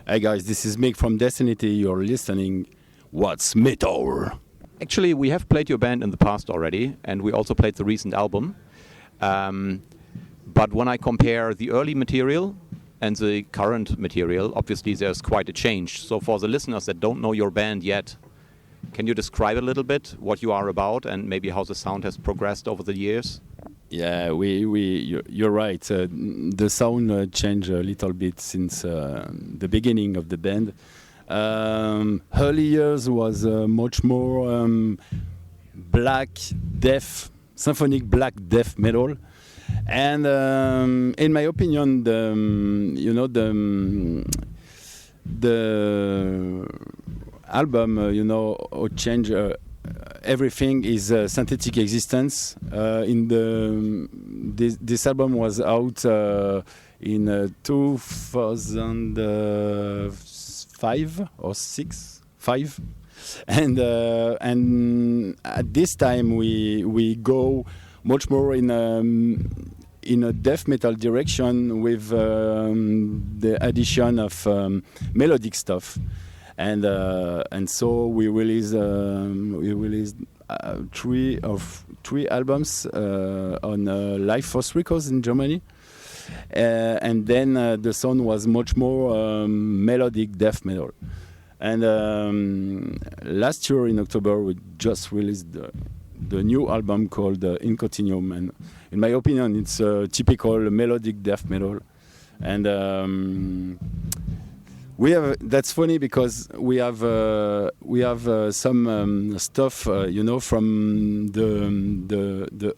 Hey guys, this is Mick from DESTINITY. You're listening What's Metal? Actually, we have played your band in the past already, and we also played the recent album. But when I compare the early material and the current material, obviously there's quite a change. So for the listeners that don't know your band yet, can you describe a little bit what you are about and maybe how the sound has progressed over the years? Yeah, you're right. The sound changed a little bit since the beginning of the band. Early years was much more black death, symphonic black death metal, and in my opinion, the album, change. Everything is synthetic existence. This album was out in 2005 or 5, and at this time we go much more in a death metal direction with the addition of melodic stuff. And so we released 3 albums on Live Force Records in Germany, and then the sound was much more melodic death metal. And last year in October we just released the new album called In Continuum, and in my opinion it's a typical melodic death metal. And that's funny because we have some stuff from the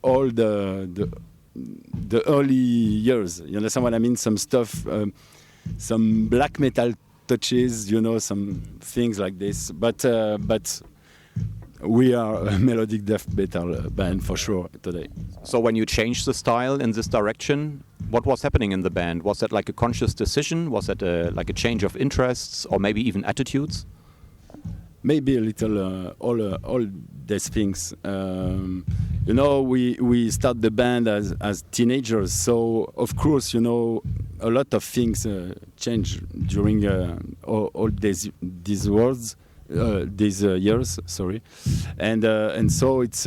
early years. You understand what I mean? Some stuff, some black metal touches, some things like this. But we are a melodic death metal band for sure today. So when you changed the style in this direction, what was happening in the band? Was that like a conscious decision? Was that like a change of interests or maybe even attitudes? Maybe a little all these things. We start the band as teenagers, so of course a lot of things change during all these years. Sorry, and so it's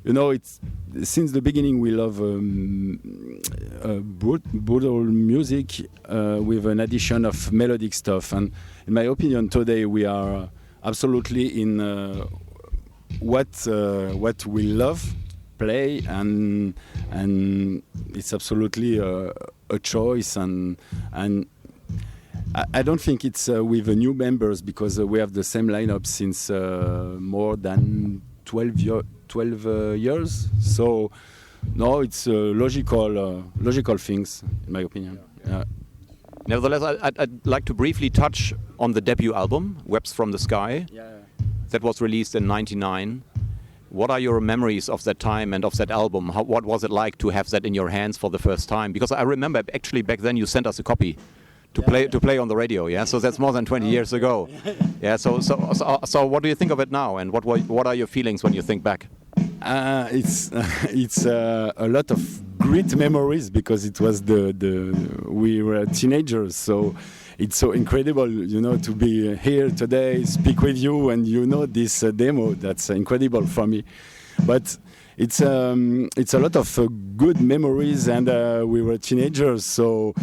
it's since the beginning we love brutal music with an addition of melodic stuff, and in my opinion today we are absolutely in what we love play, and it's absolutely a choice, and I don't think it's with the new members because we have the same lineup since more than 12 years. So no, it's logical things in my opinion. Yeah. Nevertheless, I'd like to briefly touch on the debut album, Webs from the Sky. Yeah. That was released in '99. What are your memories of that time and of that album? What was it like to have that in your hands for the first time? Because I remember actually back then you sent us a copy to play on the radio. Yeah, so that's more than 20 years ago. Yeah. So what do you think of it now, and what are your feelings when you think back? It's a lot of great memories because it was we were teenagers, so it's so incredible, to be here today, speak with you, and this demo. That's incredible for me. But it's a lot of good memories, and we were teenagers, so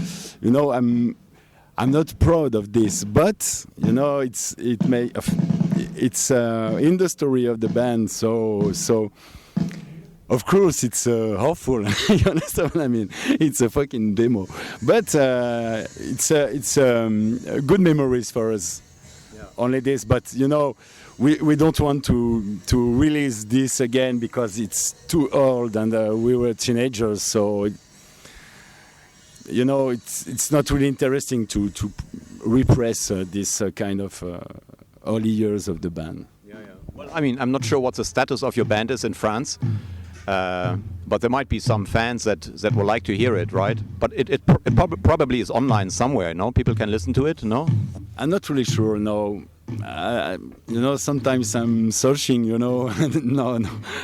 I'm not proud of this, but it's in the story of the band, so of course it's awful. You understand what I mean? It's a fucking demo, but it's good memories for us. Yeah. Only this, but we don't want to release this again because it's too old, and we were teenagers, so. It's not really interesting to repress this kind of early years of the band. Yeah. Well, I mean, I'm not sure what the status of your band is in France, but there might be some fans that would like to hear it, right? But it probably is online somewhere, no? People can listen to it, no? I'm not really sure, no. Sometimes I'm searching, no,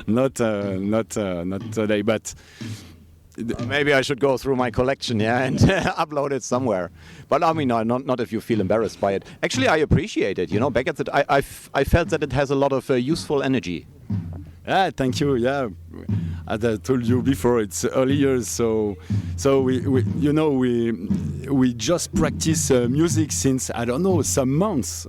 not today, but. Maybe I should go through my collection, yeah, and upload it somewhere. But I mean, no, not if you feel embarrassed by it. Actually, I appreciate it. You know, back at the I felt that it has a lot of useful energy. Yeah, thank you. Yeah, as I told you before, it's early years, so we just practice music since I don't know some months.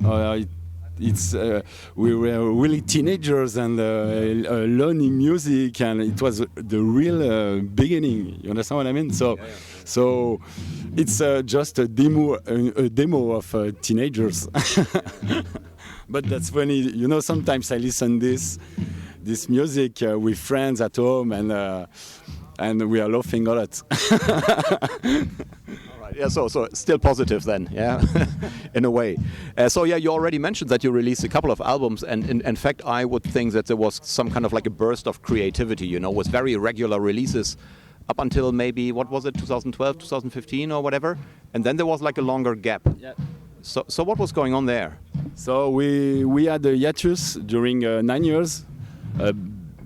We were really teenagers and learning music, and it was the real beginning. You understand what I mean? So it's just a demo of teenagers. But that's funny. You know, sometimes I listen this music with friends at home, and we are laughing a lot. All right. Yeah. So still positive then. Yeah. In a way. So yeah, you already mentioned that you released a couple of albums, and in fact, I would think that there was some kind of like a burst of creativity. You know, with very regular releases up until maybe what was it, 2012, 2015, or whatever, and then there was like a longer gap. Yeah. So what was going on there? So we had a hiatus during 9 years.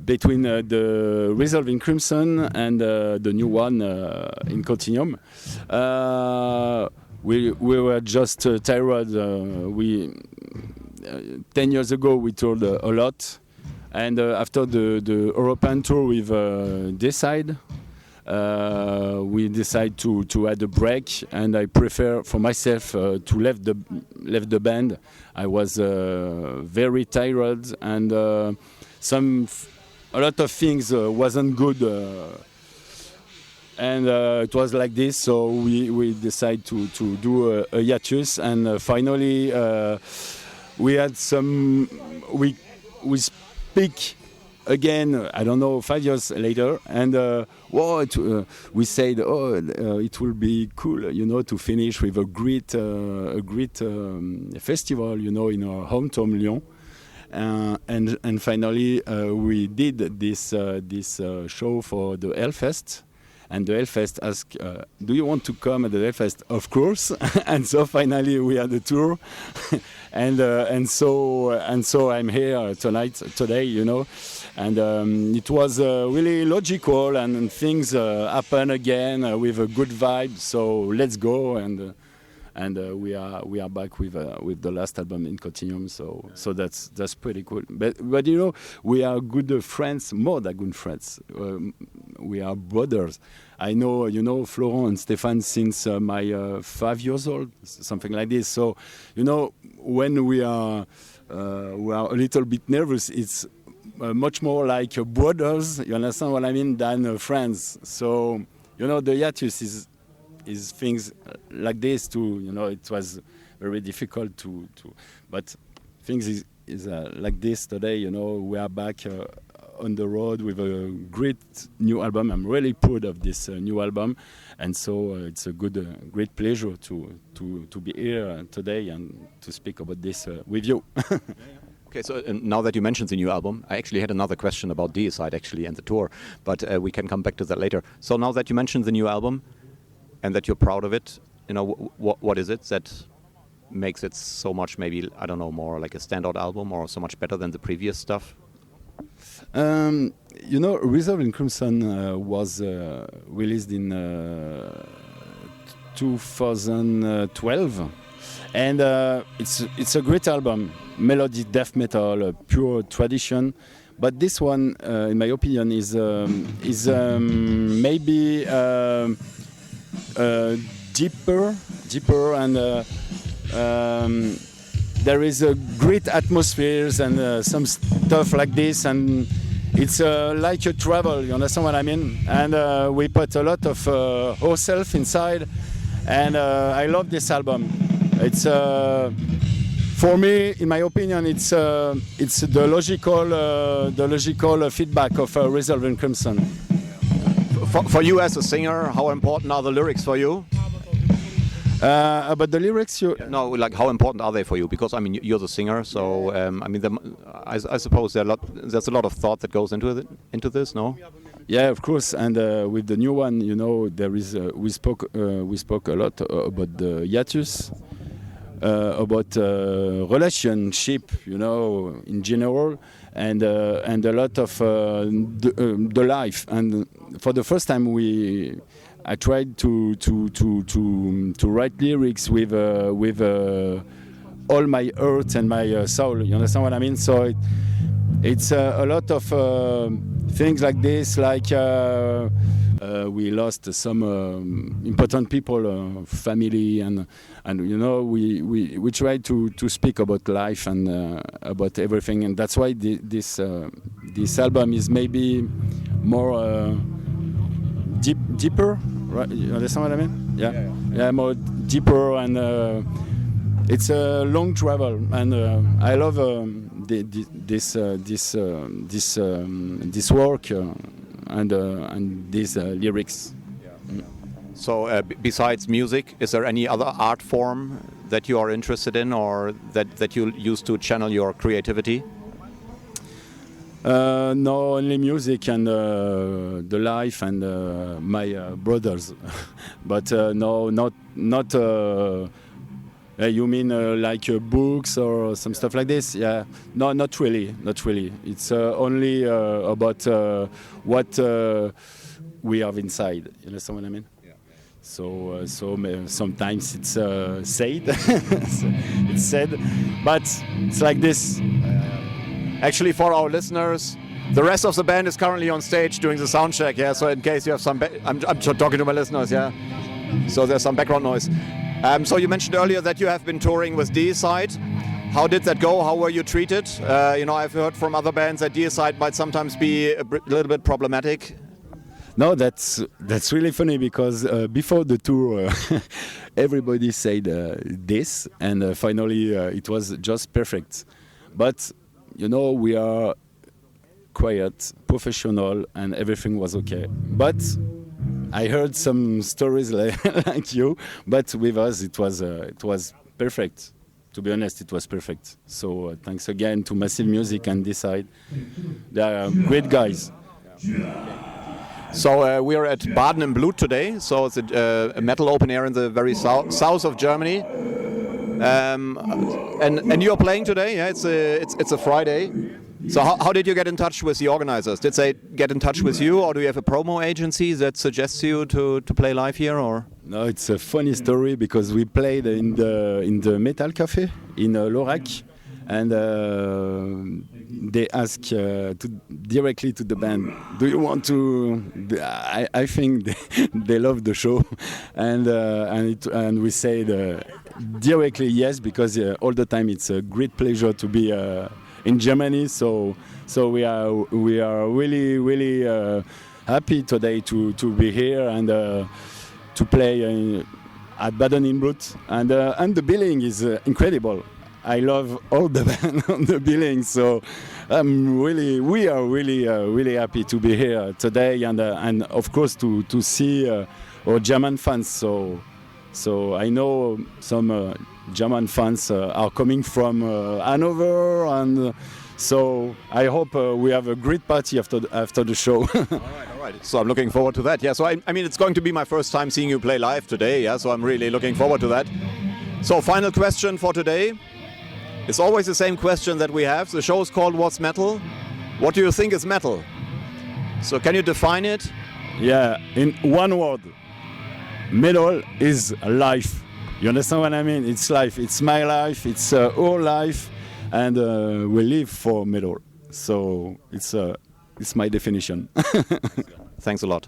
Between the Resolving Crimson and the new one in Continuum. We were just tired. 10 years ago we toured a lot, and after the European tour with Decide, we decided to add a break, and I prefer for myself to leave the band. I was very tired, and a lot of things wasn't good, and it was like this. So we decided to do a hiatus, and finally we had some. We speak again. I don't know, 5 years later, and we said, it will be cool, you know, to finish with a great festival, you know, in our hometown Lyon. And finally, we did this show for the Hellfest, and the Hellfest asked, "Do you want to come at the Hellfest?" Of course. And so finally, we had a tour, and so I'm here today, you know, and it was really logical, and things happen again with a good vibe. So let's go, and we are back with the last album in Continuum, so that's pretty cool. But you know, we are good friends, more than good friends. We are brothers. I know, you know, Florent and Stéphane since my 5 years old, something like this. So you know, when we are a little bit nervous, it's much more like brothers. You understand what I mean? Than friends. So you know, the hiatus is things like this too. You know, it was very difficult to but things is like this today. You know, we are back on the road with a great new album. I'm really proud of this new album, and so it's a great pleasure to be here today and to speak about this with you. Okay, so now that you mentioned the new album, I actually had another question about Deicide actually and the tour, but we can come back to that later. So now that you mentioned the new album, and that you're proud of it, you know, what is it that makes it so much, maybe, I don't know, more like a standout album or so much better than the previous stuff? You know, Resolving Crimson was released in 2012, and it's a great album, melody death metal, pure tradition. But this one, in my opinion, is maybe deeper, and there is a great atmospheres and some stuff like this, and it's like a travel. You understand what I mean? And we put a lot of ourselves inside, and I love this album. It's for me, in my opinion, it's the logical feedback of Resolving Crimson. For you as a singer, how important are the lyrics for you? About the lyrics, no, like how important are they for you? Because I mean, you're the singer, so I mean, I suppose there's a lot of thought that goes into this, no? Yeah, of course. And with the new one, you know, there is we spoke a lot about the hiatus, about relationship, you know, in general. and a lot of the life. And for the first time, I tried to write lyrics with all my heart and my soul. You understand what I mean? So it's a lot of things like this, like we lost some important people, family, and you know, we try to speak about life and about everything, and that's why this album is maybe more deeper, right? You understand what I mean? Yeah, more deeper, and it's a long travel, and I love this work and these lyrics. So besides music, is there any other art form that you are interested in, or that you use to channel your creativity? No, only music and the life and my brothers, but no, not. You mean like books or some stuff like this? Yeah, no, not really. It's only about what we have inside. You understand what I mean? Yeah. So sometimes it's said, it's said, but it's like this. Actually, for our listeners, the rest of the band is currently on stage doing the sound check. Yeah, so in case you have some, I'm talking to my listeners. Yeah, so there's some background noise. So you mentioned earlier that you have been touring with Deicide. How did that go? How were you treated? I've heard from other bands that Deicide might sometimes be a little bit problematic. No, that's really funny, because before the tour, everybody said this, and finally it was just perfect. But we are quiet, professional, and everything was okay. But I heard some stories like you, but with us it was perfect. To be honest, it was perfect. So thanks again to Massive Music and Deicide. They are great guys. So we are at Baden and Blut today. So it's a metal open air in the very south of Germany. And you are playing today. Yeah, it's a Friday. So how did you get in touch with the organizers? Did they get in touch with you, or do you have a promo agency that suggests you to play live here? Or no, it's a funny story, because we played in the Metal Cafe in Lorac, and they asked directly to the band, "Do you want to?" I think they love the show, and we said directly yes, because all the time it's a great pleasure to be in Germany. So we are really happy today to be here and to play at Baden in Blut, and the billing is incredible. I love all the band on the billing, so we are really happy to be here today, and of course to see our German fans. So I know some German fans are coming from Hanover, and so I hope we have a great party after the show. All right. So I'm looking forward to that. Yeah. So I mean, it's going to be my first time seeing you play live today. Yeah. So I'm really looking forward to that. So final question for today. It's always the same question that we have. The show is called What's Metal? What do you think is metal? So can you define it? Yeah, in one word. Metal is life. You understand what I mean? It's life. It's my life. It's our life, and we live for metal. So it's my definition. Thanks a lot.